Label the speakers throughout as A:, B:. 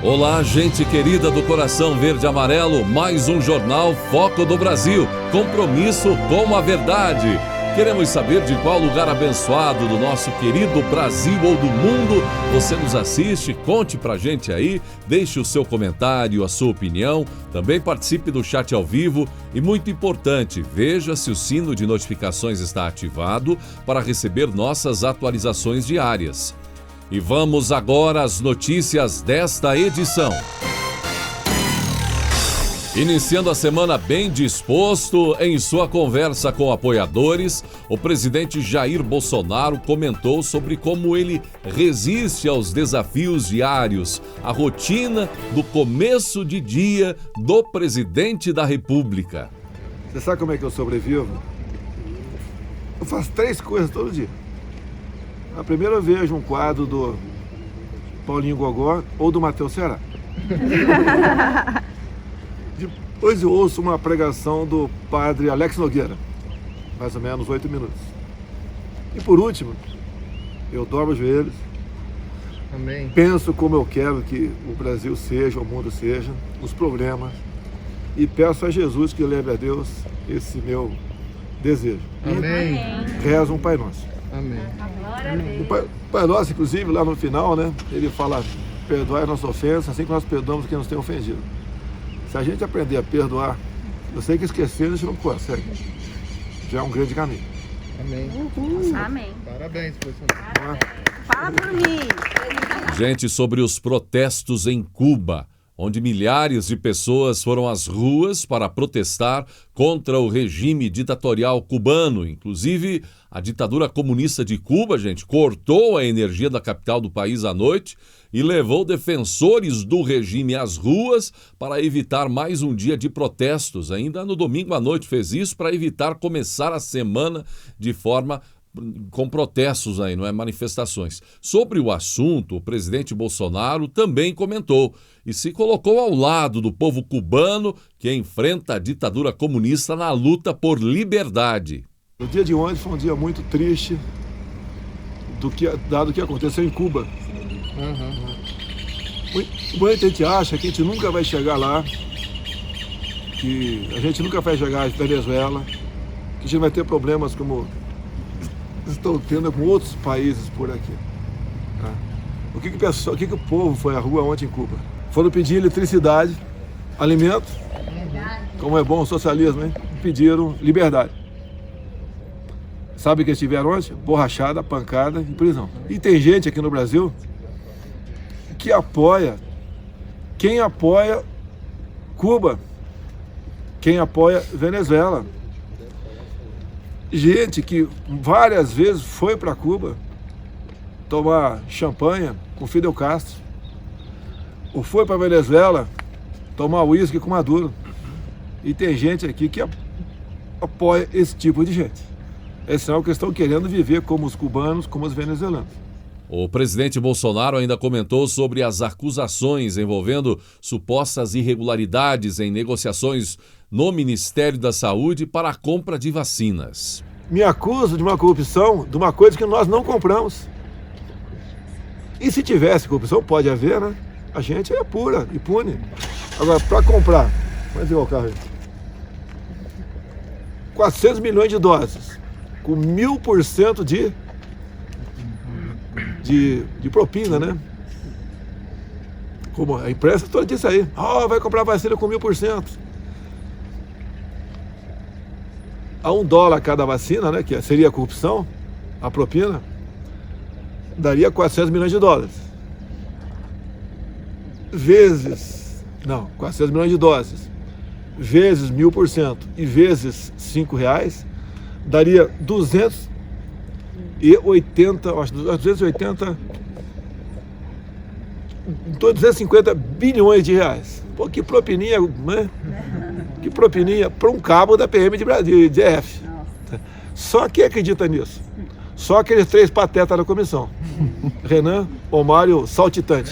A: Olá, gente querida do coração verde e amarelo, mais um jornal Foco do Brasil, compromisso com a verdade. Queremos saber de qual lugar abençoado do nosso querido Brasil ou do mundo você nos assiste. Conte pra gente aí, deixe o seu comentário, a sua opinião, também participe do chat ao vivo e, muito importante, veja se o sino de notificações está ativado para receber nossas atualizações diárias. E vamos agora às notícias desta edição. Iniciando a semana bem disposto, em sua conversa com apoiadores, o presidente Jair Bolsonaro comentou sobre como ele resiste aos desafios diários, a rotina do começo de dia do presidente da República.
B: Você sabe como é que eu sobrevivo? Eu faço 3 coisas todo dia. A primeira eu vejo um quadro do Paulinho Gogó ou do Matheus Ceará. Depois eu ouço uma pregação do padre Alex Nogueira, mais ou menos 8 minutos. E por último, eu dobro os joelhos,
C: Amém.
B: Penso como eu quero que o Brasil seja, o mundo seja, os problemas, e peço a Jesus que leve a Deus esse meu desejo.
C: Amém.
B: Rezo um Pai Nosso.
C: Amém.
B: O Pai Nosso, inclusive, lá no final, né, ele fala: perdoai a nossa ofensa, assim que nós perdoamos quem nos tem ofendido. Se a gente aprender a perdoar, eu sei que esquecer a gente não consegue. Já é um grande caminho.
C: Amém.
D: Amém.
C: Parabéns, professor.
D: Fala por mim.
A: Gente, sobre os protestos em Cuba, onde milhares de pessoas foram às ruas para protestar contra o regime ditatorial cubano. Inclusive, a ditadura comunista de Cuba, gente, cortou a energia da capital do país à noite e levou defensores do regime às ruas para evitar mais um dia de protestos. Ainda no domingo à noite fez isso para evitar começar a semana de forma com protestos aí, não é? Manifestações. Sobre o assunto, o presidente Bolsonaro também comentou e se colocou ao lado do povo cubano que enfrenta a ditadura comunista na luta por liberdade.
B: O dia de ontem foi um dia muito triste, dado o que aconteceu em Cuba. Muita gente acha que a gente nunca vai chegar lá, que a gente nunca vai chegar à Venezuela, que a gente vai ter problemas como estão tendo com outros países por aqui. O que o povo foi à rua ontem em Cuba? Foram pedir eletricidade, alimento, como é bom o socialismo, hein? Pediram liberdade. Sabe o que eles tiveram ontem? Borrachada, pancada e prisão. E tem gente aqui no Brasil que apoia, quem apoia Cuba, quem apoia Venezuela. Gente que várias vezes foi para Cuba tomar champanhe com Fidel Castro, ou foi para Venezuela tomar uísque com Maduro. E tem gente aqui que apoia esse tipo de gente. É sinal que estão querendo viver como os cubanos, como os venezuelanos.
A: O presidente Bolsonaro ainda comentou sobre as acusações envolvendo supostas irregularidades em negociações no Ministério da Saúde para a compra de vacinas.
B: Me acuso de uma corrupção, de uma coisa que nós não compramos. E se tivesse corrupção, pode haver, né? A gente é pura e pune. Agora, para comprar, vamos ver o carro aí. 400 milhões de doses, com 1000% de propina, né? Como a imprensa toda disse aí, vai comprar vacina com 1000%. A $1 cada vacina, né? Que seria a corrupção, a propina, daria 400 milhões de dólares. 400 milhões de doses, vezes 1000% e vezes R$5, daria 250 bilhões de reais. Pô, que propininha, né? Que propininha para um cabo da PM de DF. Só quem acredita nisso? Só aqueles 3 patetas da comissão. Renan, Omar e o Saltitante.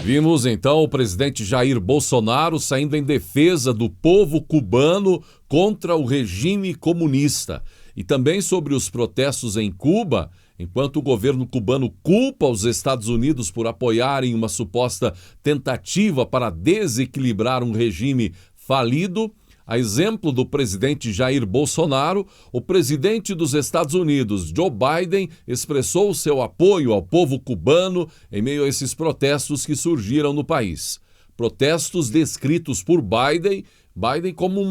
A: Vimos então o presidente Jair Bolsonaro saindo em defesa do povo cubano contra o regime comunista. E também sobre os protestos em Cuba, Enquanto o governo cubano culpa os Estados Unidos por apoiarem uma suposta tentativa para desequilibrar um regime falido, a exemplo do presidente Jair Bolsonaro, o presidente dos Estados Unidos, Joe Biden, expressou seu apoio ao povo cubano em meio a esses protestos que surgiram no país. Protestos descritos por Biden como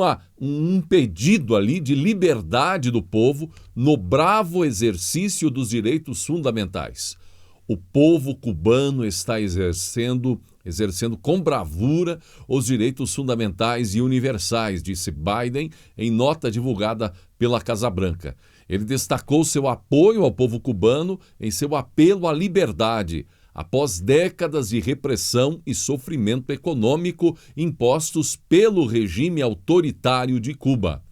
A: um pedido ali de liberdade do povo no bravo exercício dos direitos fundamentais. O povo cubano está exercendo com bravura os direitos fundamentais e universais, disse Biden em nota divulgada pela Casa Branca. Ele destacou seu apoio ao povo cubano em seu apelo à liberdade, após décadas de repressão e sofrimento econômico impostos pelo regime autoritário de Cuba.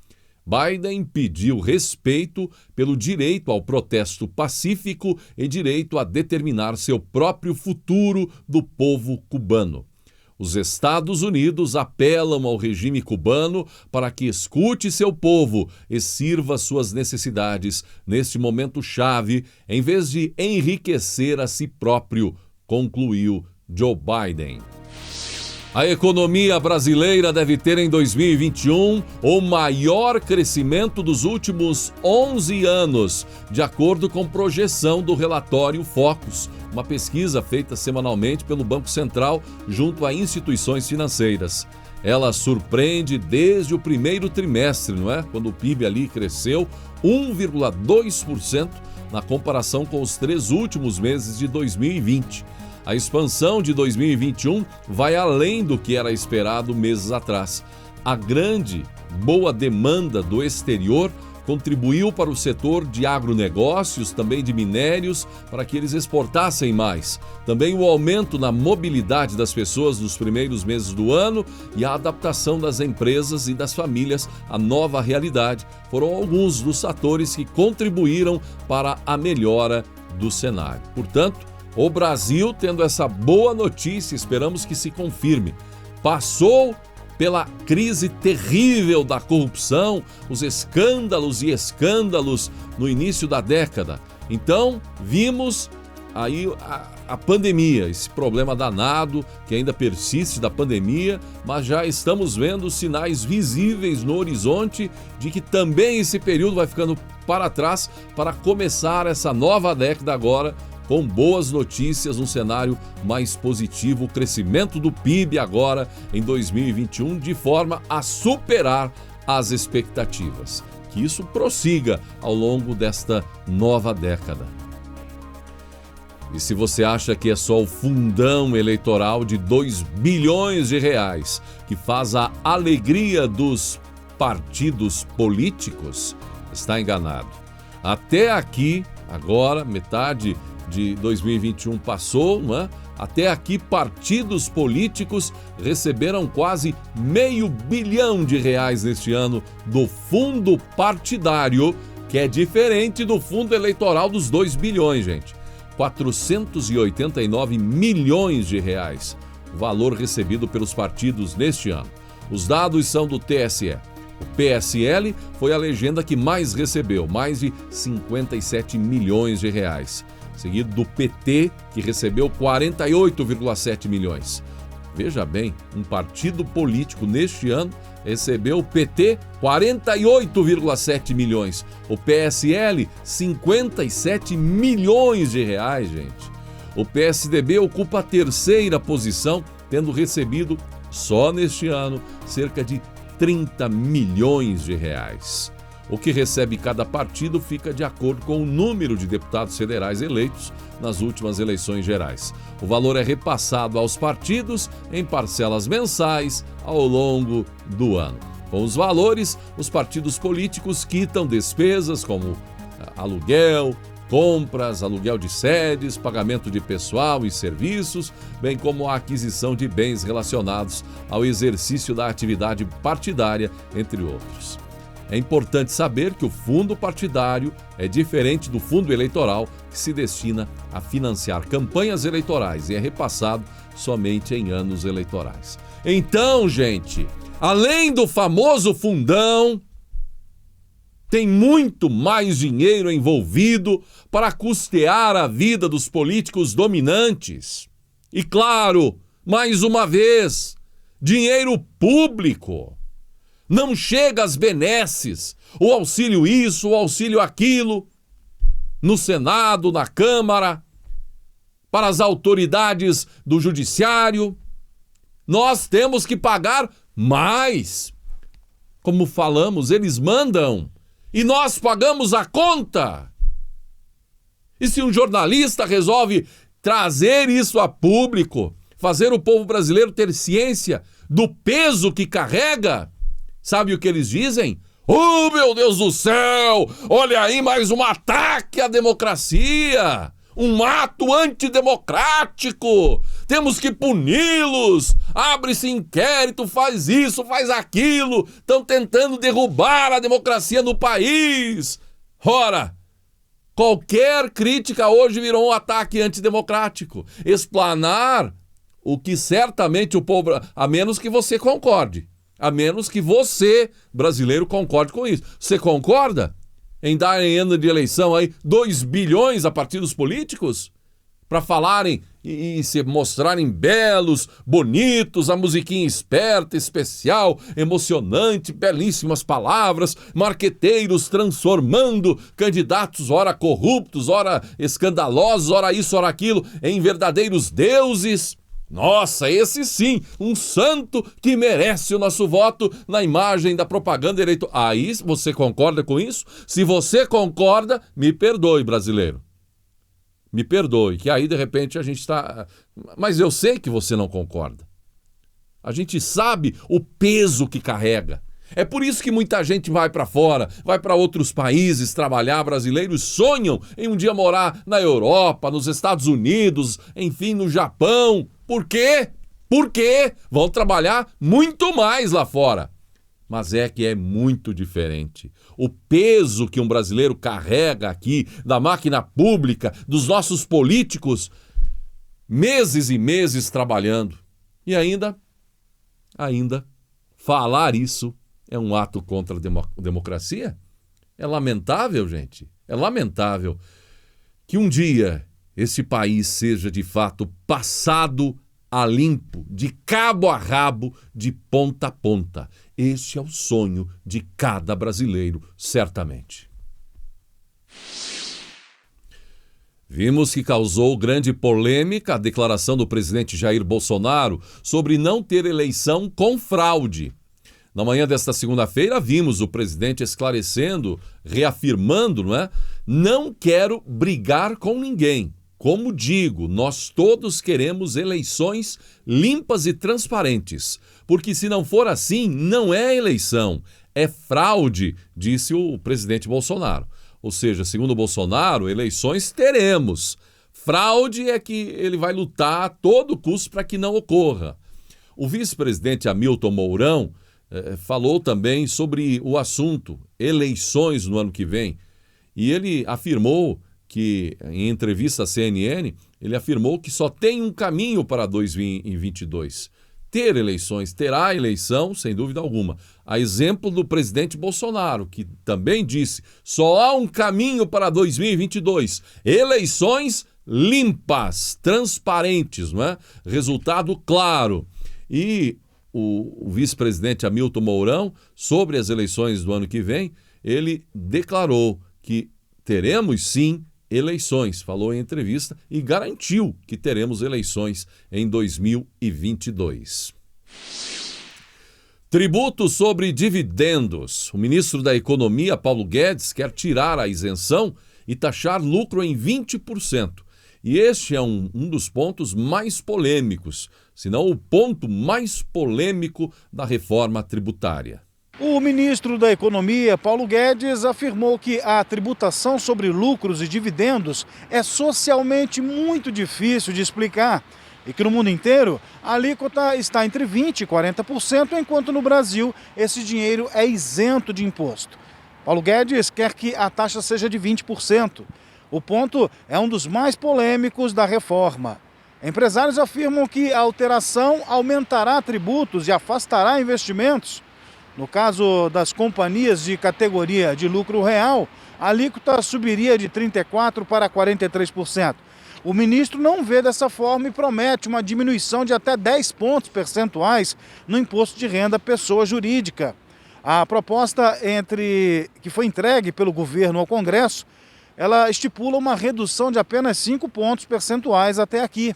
A: Biden pediu respeito pelo direito ao protesto pacífico e direito a determinar seu próprio futuro do povo cubano. Os Estados Unidos apelam ao regime cubano para que escute seu povo e sirva suas necessidades neste momento chave, em vez de enriquecer a si próprio, concluiu Joe Biden. A economia brasileira deve ter em 2021 o maior crescimento dos últimos 11 anos, de acordo com projeção do relatório Focus, uma pesquisa feita semanalmente pelo Banco Central junto a instituições financeiras. Ela surpreende desde o primeiro trimestre, quando o PIB ali cresceu 1,2% na comparação com os 3 últimos meses de 2020. A expansão de 2021 vai além do que era esperado meses atrás. A boa demanda do exterior contribuiu para o setor de agronegócios, também de minérios, para que eles exportassem mais. Também o aumento na mobilidade das pessoas nos primeiros meses do ano e a adaptação das empresas e das famílias à nova realidade foram alguns dos fatores que contribuíram para a melhora do cenário. Portanto, o Brasil, tendo essa boa notícia, esperamos que se confirme, passou pela crise terrível da corrupção, os escândalos no início da década. Então, vimos aí a pandemia, esse problema danado que ainda persiste da pandemia, mas já estamos vendo sinais visíveis no horizonte de que também esse período vai ficando para trás para começar essa nova década agora, com boas notícias, um cenário mais positivo, o crescimento do PIB agora em 2021, de forma a superar as expectativas. Que isso prossiga ao longo desta nova década. E se você acha que é só o fundão eleitoral de 2 bilhões de reais que faz a alegria dos partidos políticos, está enganado. Até aqui, agora, metade de 2021 passou, Até aqui, partidos políticos receberam quase R$500 bilhão neste ano do fundo partidário, que é diferente do fundo eleitoral dos 2 bilhões, gente. 489 milhões de reais, o valor recebido pelos partidos neste ano. Os dados são do TSE. O PSL foi a legenda que mais recebeu, mais de 57 milhões de reais. Seguido do PT, que recebeu 48,7 milhões. Veja bem, um partido político neste ano recebeu o PT 48,7 milhões. O PSL, 57 milhões de reais, gente. O PSDB ocupa a 3ª posição, tendo recebido, só neste ano, cerca de 30 milhões de reais. O que recebe cada partido fica de acordo com o número de deputados federais eleitos nas últimas eleições gerais. O valor é repassado aos partidos em parcelas mensais ao longo do ano. Com os valores, os partidos políticos quitam despesas como aluguel, compras, aluguel de sedes, pagamento de pessoal e serviços, bem como a aquisição de bens relacionados ao exercício da atividade partidária, entre outros. É importante saber que o fundo partidário é diferente do fundo eleitoral, que se destina a financiar campanhas eleitorais e é repassado somente em anos eleitorais. Então, gente, além do famoso fundão, Tem muito mais dinheiro envolvido para custear a vida dos políticos dominantes. E claro, mais uma vez, dinheiro público. Não chega às benesses, o auxílio isso, o auxílio aquilo, no Senado, na Câmara, para as autoridades do Judiciário. Nós temos que pagar mais. Como falamos, eles mandam e nós pagamos a conta. E se um jornalista resolve trazer isso a público, fazer o povo brasileiro ter ciência do peso que carrega, sabe o que eles dizem? Oh, meu Deus do céu! Olha aí mais um ataque à democracia! Um ato antidemocrático! Temos que puni-los! Abre-se inquérito, faz isso, faz aquilo! Estão tentando derrubar a democracia no país! Ora, qualquer crítica hoje virou um ataque antidemocrático. Explanar o que certamente o povo... A menos que você concorde. A menos que você, brasileiro, concorde com isso. Você concorda em dar em ano de eleição aí 2 bilhões a partidos políticos? Para falarem e se mostrarem belos, bonitos, a musiquinha esperta, especial, emocionante, belíssimas palavras, marqueteiros transformando candidatos ora corruptos, ora escandalosos, ora isso, ora aquilo, em verdadeiros deuses. Nossa, esse sim, um santo que merece o nosso voto na imagem da propaganda eleitoral. Aí você concorda com isso? Se você concorda, me perdoe, brasileiro. Me perdoe, que aí de repente a gente está... Mas eu sei que você não concorda. A gente sabe o peso que carrega. É por isso que muita gente vai para fora, vai para outros países trabalhar. Brasileiros sonham em um dia morar na Europa, nos Estados Unidos, enfim, no Japão. Por quê? Porque vão trabalhar muito mais lá fora. Mas é que é muito diferente. O peso que um brasileiro carrega aqui, da máquina pública, dos nossos políticos, meses e meses trabalhando. E ainda, falar isso é um ato contra a democracia? É lamentável, gente. É lamentável que um dia esse país seja de fato passado a limpo, de cabo a rabo, de ponta a ponta. Este é o sonho de cada brasileiro, certamente. Vimos que causou grande polêmica a declaração do presidente Jair Bolsonaro sobre não ter eleição com fraude. Na manhã desta segunda-feira, vimos o presidente esclarecendo, reafirmando, não quero brigar com ninguém. Como digo, nós todos queremos eleições limpas e transparentes, porque se não for assim, não é eleição, é fraude, disse o presidente Bolsonaro. Ou seja, segundo Bolsonaro, eleições teremos. Fraude é que ele vai lutar a todo custo para que não ocorra. O vice-presidente Hamilton Mourão falou também sobre o assunto, eleições no ano que vem, e ele afirmou que, em entrevista à CNN, ele afirmou que só tem um caminho para 2022. Ter eleições, terá eleição, sem dúvida alguma. A exemplo do presidente Bolsonaro, que também disse, só há um caminho para 2022. Eleições limpas, transparentes, Resultado claro. E o vice-presidente Hamilton Mourão, sobre as eleições do ano que vem, ele declarou que teremos sim eleições, falou em entrevista e garantiu que teremos eleições em 2022. Tributo sobre dividendos. O ministro da Economia, Paulo Guedes, quer tirar a isenção e taxar lucro em 20%. E este é um dos pontos mais polêmicos, se não o ponto mais polêmico da reforma tributária.
E: O ministro da Economia, Paulo Guedes, afirmou que a tributação sobre lucros e dividendos é socialmente muito difícil de explicar e que no mundo inteiro a alíquota está entre 20% e 40%, enquanto no Brasil esse dinheiro é isento de imposto. Paulo Guedes quer que a taxa seja de 20%. O ponto é um dos mais polêmicos da reforma. Empresários afirmam que a alteração aumentará tributos e afastará investimentos. No caso das companhias de categoria de lucro real, a alíquota subiria de 34% para 43%. O ministro não vê dessa forma e promete uma diminuição de até 10 pontos percentuais no imposto de renda pessoa jurídica. A proposta que foi entregue pelo governo ao Congresso, ela estipula uma redução de apenas 5 pontos percentuais até aqui.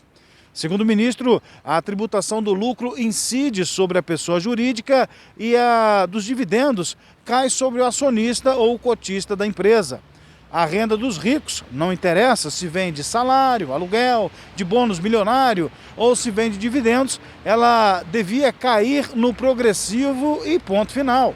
E: Segundo o ministro, a tributação do lucro incide sobre a pessoa jurídica e a dos dividendos cai sobre o acionista ou o cotista da empresa. A renda dos ricos não interessa se vem de salário, aluguel, de bônus milionário ou se vem de dividendos, ela devia cair no progressivo e ponto final.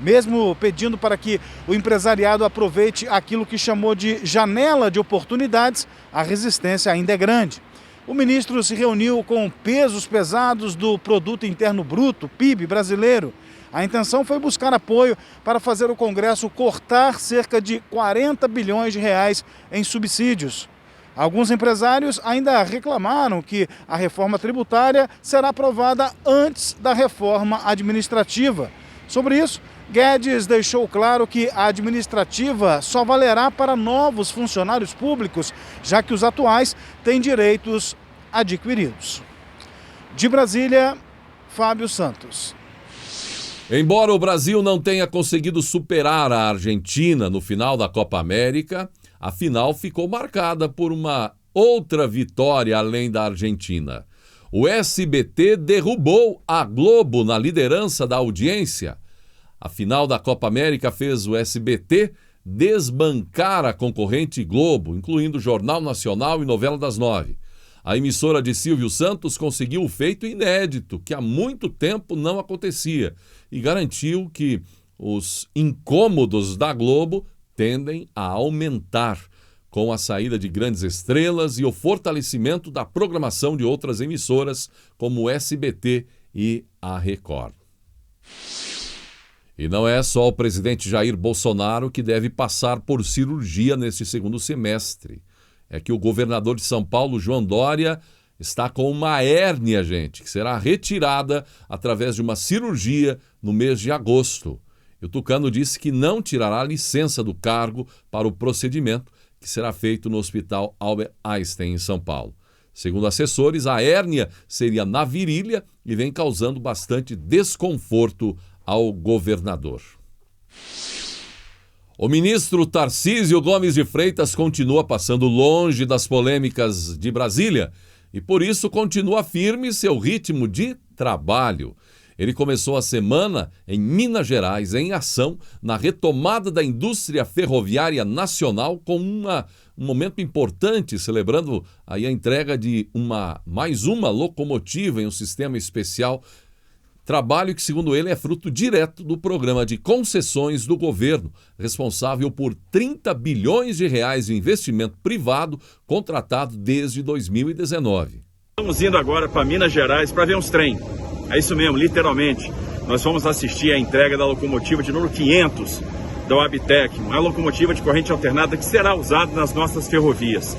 E: Mesmo pedindo para que o empresariado aproveite aquilo que chamou de janela de oportunidades, a resistência ainda é grande. O ministro se reuniu com pesos pesados do Produto Interno Bruto, PIB brasileiro. A intenção foi buscar apoio para fazer o Congresso cortar cerca de 40 bilhões de reais em subsídios. Alguns empresários ainda reclamaram que a reforma tributária será aprovada antes da reforma administrativa. Sobre isso, Guedes deixou claro que a administrativa só valerá para novos funcionários públicos, já que os atuais têm direitos adquiridos. De Brasília, Fábio Santos.
A: Embora o Brasil não tenha conseguido superar a Argentina no final da Copa América, a final ficou marcada por uma outra vitória além da Argentina. O SBT derrubou a Globo na liderança da audiência. A final da Copa América fez o SBT desbancar a concorrente Globo, incluindo Jornal Nacional e Novela das 9. A emissora de Silvio Santos conseguiu o feito inédito, que há muito tempo não acontecia, e garantiu que os incômodos da Globo tendem a aumentar com a saída de grandes estrelas e o fortalecimento da programação de outras emissoras, como o SBT e a Record. E não é só o presidente Jair Bolsonaro que deve passar por cirurgia neste segundo semestre. É que o governador de São Paulo, João Dória, está com uma hérnia, gente, que será retirada através de uma cirurgia no mês de agosto. E o tucano disse que não tirará licença do cargo para o procedimento, que será feito no Hospital Albert Einstein, em São Paulo. Segundo assessores, a hérnia seria na virilha e vem causando bastante desconforto ao governador. O ministro Tarcísio Gomes de Freitas continua passando longe das polêmicas de Brasília e, por isso, continua firme seu ritmo de trabalho. Ele começou a semana em Minas Gerais, em ação, na retomada da indústria ferroviária nacional, com um momento importante, celebrando aí a entrega de mais uma locomotiva em um sistema especial. Trabalho que, segundo ele, é fruto direto do programa de concessões do governo, responsável por 30 bilhões de reais de investimento privado contratado desde 2019.
F: Estamos indo agora para Minas Gerais para ver uns trem. É isso mesmo, literalmente. Nós vamos assistir à entrega da locomotiva de número 500 da Wabtec, uma locomotiva de corrente alternada que será usada nas nossas ferrovias.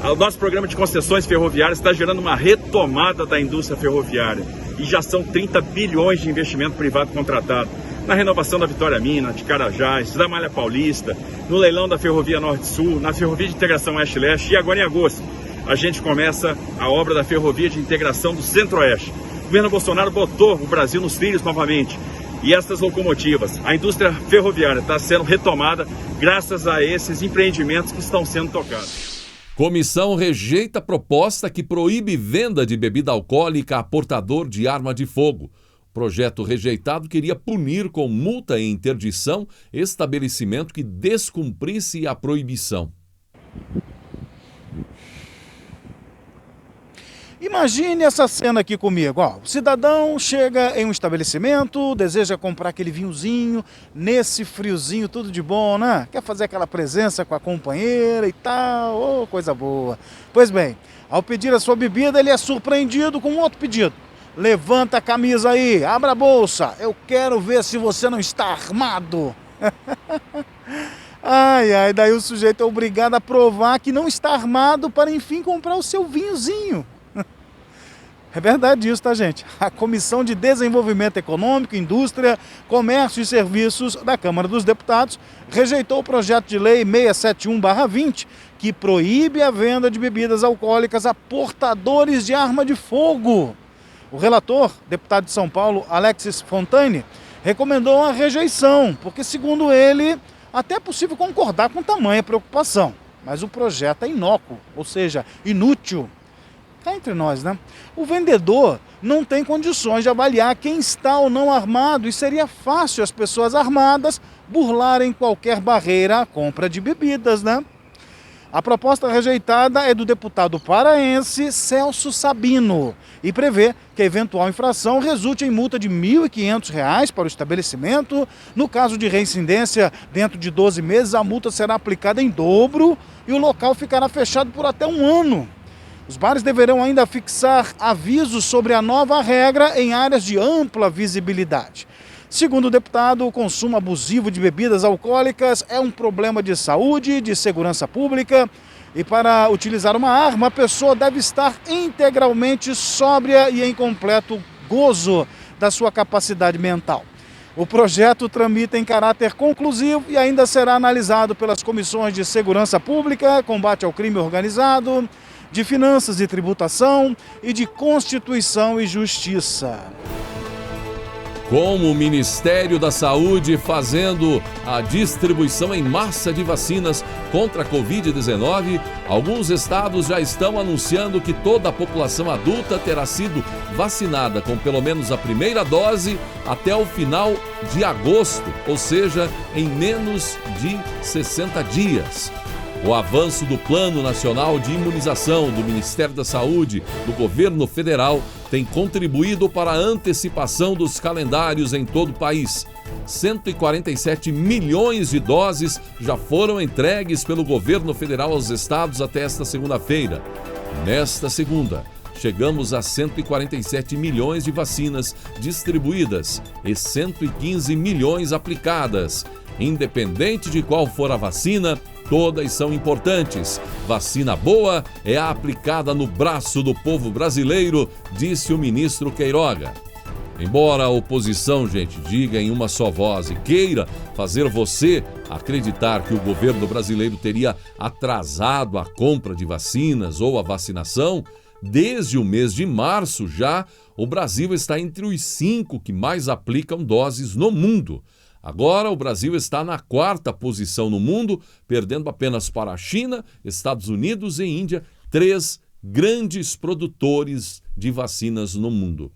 F: O nosso programa de concessões ferroviárias está gerando uma retomada da indústria ferroviária e já são 30 bilhões de investimento privado contratado na renovação da Vitória Minas, de Carajás, da Malha Paulista, no leilão da Ferrovia Norte-Sul, na Ferrovia de Integração Oeste-Leste e agora em agosto a gente começa a obra da Ferrovia de Integração do Centro-Oeste. O governo Bolsonaro botou o Brasil nos trilhos novamente. E essas locomotivas, a indústria ferroviária está sendo retomada graças a esses empreendimentos que estão sendo tocados.
A: Comissão rejeita proposta que proíbe venda de bebida alcoólica a portador de arma de fogo. Projeto rejeitado queria punir com multa e interdição estabelecimento que descumprisse a proibição.
E: Imagine essa cena aqui comigo. Ó, o cidadão chega em um estabelecimento, deseja comprar aquele vinhozinho, nesse friozinho, tudo de bom, né? Quer fazer aquela presença com a companheira e tal, oh, coisa boa. Pois bem, ao pedir a sua bebida, ele é surpreendido com um outro pedido. Levanta a camisa aí, abra a bolsa, eu quero ver se você não está armado. Ai, daí o sujeito é obrigado a provar que não está armado para enfim comprar o seu vinhozinho. É verdade isso, tá, gente? A Comissão de Desenvolvimento Econômico, Indústria, Comércio e Serviços da Câmara dos Deputados rejeitou o projeto de lei 671/20, que proíbe a venda de bebidas alcoólicas a portadores de arma de fogo. O relator, deputado de São Paulo, Alexis Fontane, recomendou a rejeição, porque, segundo ele, até é possível concordar com tamanha preocupação, mas o projeto é inócuo, ou seja, inútil. Cá entre nós, né? O vendedor não tem condições de avaliar quem está ou não armado e seria fácil as pessoas armadas burlarem qualquer barreira à compra de bebidas, né? A proposta rejeitada é do deputado paraense Celso Sabino e prevê que a eventual infração resulte em multa de R$ 1.500 para o estabelecimento. No caso de reincidência, dentro de 12 meses, a multa será aplicada em dobro e o local ficará fechado por até 1 ano. Os bares deverão ainda fixar avisos sobre a nova regra em áreas de ampla visibilidade. Segundo o deputado, o consumo abusivo de bebidas alcoólicas é um problema de saúde, de segurança pública e para utilizar uma arma, a pessoa deve estar integralmente sóbria e em completo gozo da sua capacidade mental. O projeto tramita em caráter conclusivo e ainda será analisado pelas comissões de Segurança Pública, Combate ao Crime Organizado, de Finanças e Tributação e de Constituição e Justiça.
A: Com o Ministério da Saúde fazendo a distribuição em massa de vacinas contra a Covid-19, alguns estados já estão anunciando que toda a população adulta terá sido vacinada com pelo menos a primeira dose até o final de agosto, ou seja, em menos de 60 dias. O avanço do Plano Nacional de Imunização do Ministério da Saúde do Governo Federal tem contribuído para a antecipação dos calendários em todo o país. 147 milhões de doses já foram entregues pelo Governo Federal aos estados até esta segunda-feira. Nesta segunda, chegamos a 147 milhões de vacinas distribuídas e 115 milhões aplicadas. Independente de qual for a vacina, todas são importantes. Vacina boa é a aplicada no braço do povo brasileiro, disse o ministro Queiroga. Embora a oposição, gente, diga em uma só voz e queira fazer você acreditar que o governo brasileiro teria atrasado a compra de vacinas ou a vacinação, desde o mês de março já, o Brasil está entre os 5 que mais aplicam doses no mundo. Agora, o Brasil está na 4ª posição no mundo, perdendo apenas para a China, Estados Unidos e Índia, 3 grandes produtores de vacinas no mundo.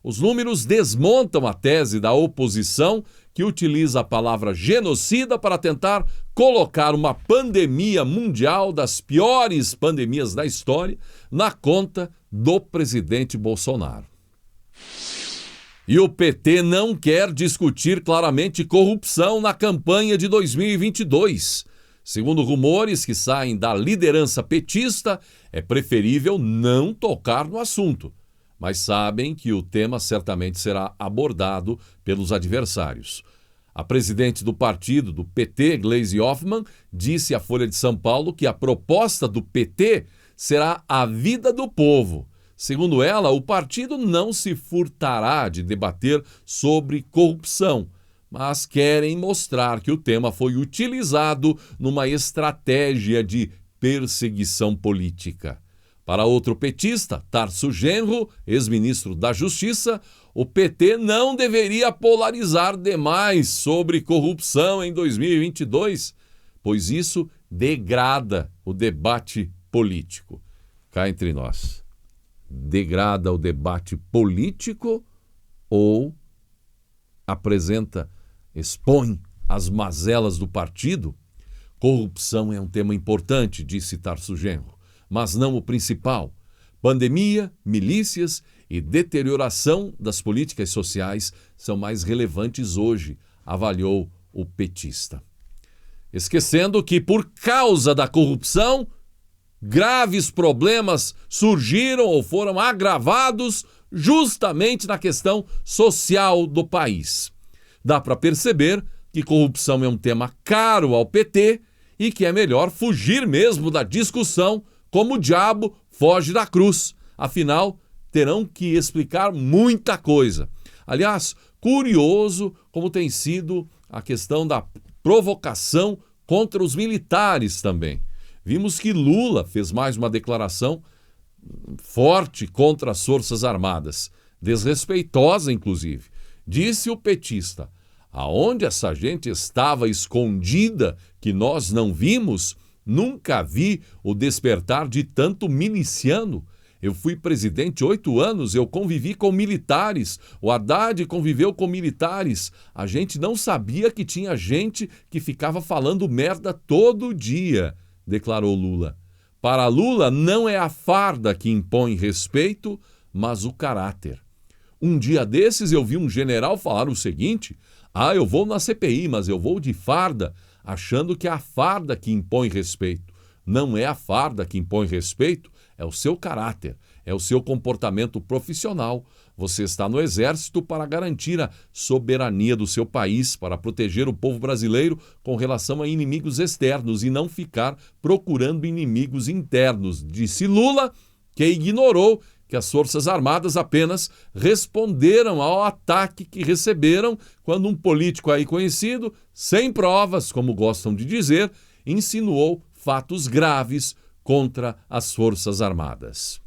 A: Os números desmontam a tese da oposição, que utiliza a palavra genocida para tentar colocar uma pandemia mundial, das piores pandemias da história, na conta do presidente Bolsonaro. E o PT não quer discutir claramente corrupção na campanha de 2022. Segundo rumores que saem da liderança petista, é preferível não tocar no assunto. Mas sabem que o tema certamente será abordado pelos adversários. A presidente do partido, do PT, Gleisi Hoffmann, disse à Folha de São Paulo que a proposta do PT será a vida do povo. Segundo ela, o partido não se furtará de debater sobre corrupção, mas querem mostrar que o tema foi utilizado numa estratégia de perseguição política. Para outro petista, Tarso Genro, ex-ministro da Justiça, o PT não deveria polarizar demais sobre corrupção em 2022, pois isso degrada o debate político. Cá entre nós. Degrada o debate político ou expõe as mazelas do partido? Corrupção é um tema importante, disse Tarso Genro, mas não o principal. Pandemia, milícias e deterioração das políticas sociais são mais relevantes hoje, avaliou o petista. Esquecendo que, por causa da corrupção, graves problemas surgiram ou foram agravados justamente na questão social do país. Dá para perceber que corrupção é um tema caro ao PT e que é melhor fugir mesmo da discussão como o diabo foge da cruz. Afinal, terão que explicar muita coisa. Aliás, curioso como tem sido a questão da provocação contra os militares também. Vimos que Lula fez mais uma declaração forte contra as Forças Armadas, desrespeitosa inclusive. Disse o petista: aonde essa gente estava escondida que nós não vimos, nunca vi o despertar de tanto miliciano. Eu fui presidente 8 anos, eu convivi com militares, o Haddad conviveu com militares. A gente não sabia que tinha gente que ficava falando merda todo dia, declarou Lula. Para Lula, não é a farda que impõe respeito, mas o caráter. Um dia desses eu vi um general falar o seguinte: eu vou na CPI, mas eu vou de farda, achando que é a farda que impõe respeito. Não é a farda que impõe respeito, é o seu caráter, é o seu comportamento profissional. Você está no Exército para garantir a soberania do seu país, para proteger o povo brasileiro com relação a inimigos externos e não ficar procurando inimigos internos, disse Lula, que ignorou que as Forças Armadas apenas responderam ao ataque que receberam quando um político aí conhecido, sem provas, como gostam de dizer, insinuou fatos graves contra as Forças Armadas.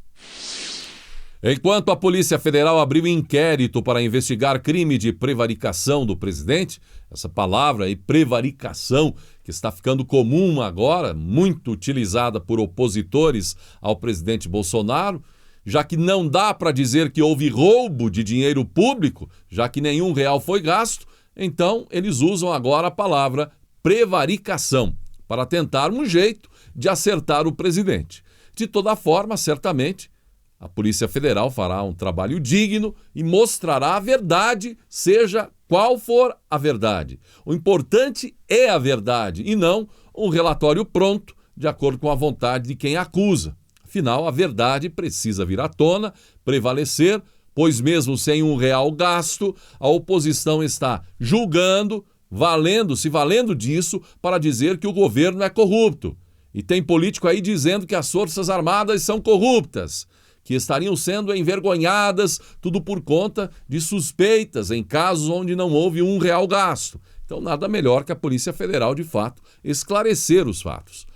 A: Enquanto a Polícia Federal abriu inquérito para investigar crime de prevaricação do presidente, essa palavra aí, prevaricação, que está ficando comum agora, muito utilizada por opositores ao presidente Bolsonaro, já que não dá para dizer que houve roubo de dinheiro público, já que nenhum real foi gasto, então eles usam agora a palavra prevaricação para tentar um jeito de acertar o presidente. De toda forma, certamente, a Polícia Federal fará um trabalho digno e mostrará a verdade, seja qual for a verdade. O importante é a verdade e não um relatório pronto de acordo com a vontade de quem acusa. Afinal, a verdade precisa vir à tona, prevalecer, pois mesmo sem um real gasto, a oposição está julgando, se valendo disso para dizer que o governo é corrupto. E tem político aí dizendo que as Forças Armadas são corruptas, que estariam sendo envergonhadas, tudo por conta de suspeitas em casos onde não houve um real gasto. Então, nada melhor que a Polícia Federal, de fato, esclarecer os fatos.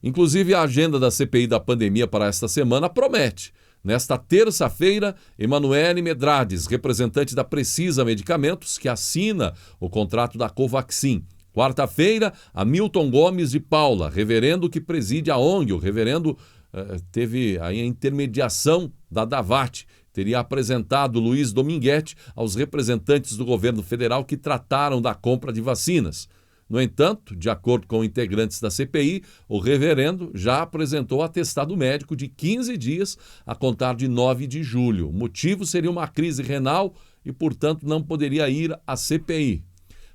A: Inclusive, a agenda da CPI da pandemia para esta semana promete. Nesta terça-feira, Emanuele Medrades, representante da Precisa Medicamentos, que assina o contrato da Covaxin. Quarta-feira, Hamilton Gomes de Paula, reverendo que preside a ONG. O reverendo teve aí a intermediação da Davat. Teria apresentado Luiz Dominguete aos representantes do governo federal que trataram da compra de vacinas. No entanto, de acordo com integrantes da CPI, o reverendo já apresentou atestado médico de 15 dias a contar de 9 de julho. O motivo seria uma crise renal e, portanto, não poderia ir à CPI.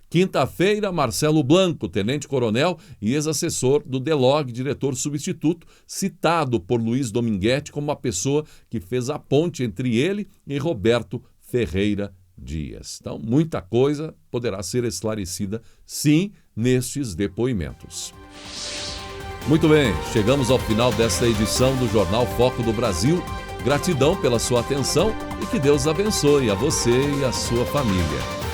A: Quinta-feira, Marcelo Blanco, tenente-coronel e ex-assessor do DELOG, diretor substituto, citado por Luiz Dominguete como a pessoa que fez a ponte entre ele e Roberto Ferreira Dias. Então, muita coisa poderá ser esclarecida, sim, nestes depoimentos. Muito bem, chegamos ao final desta edição do Jornal Foco do Brasil. Gratidão pela sua atenção e que Deus abençoe a você e a sua família.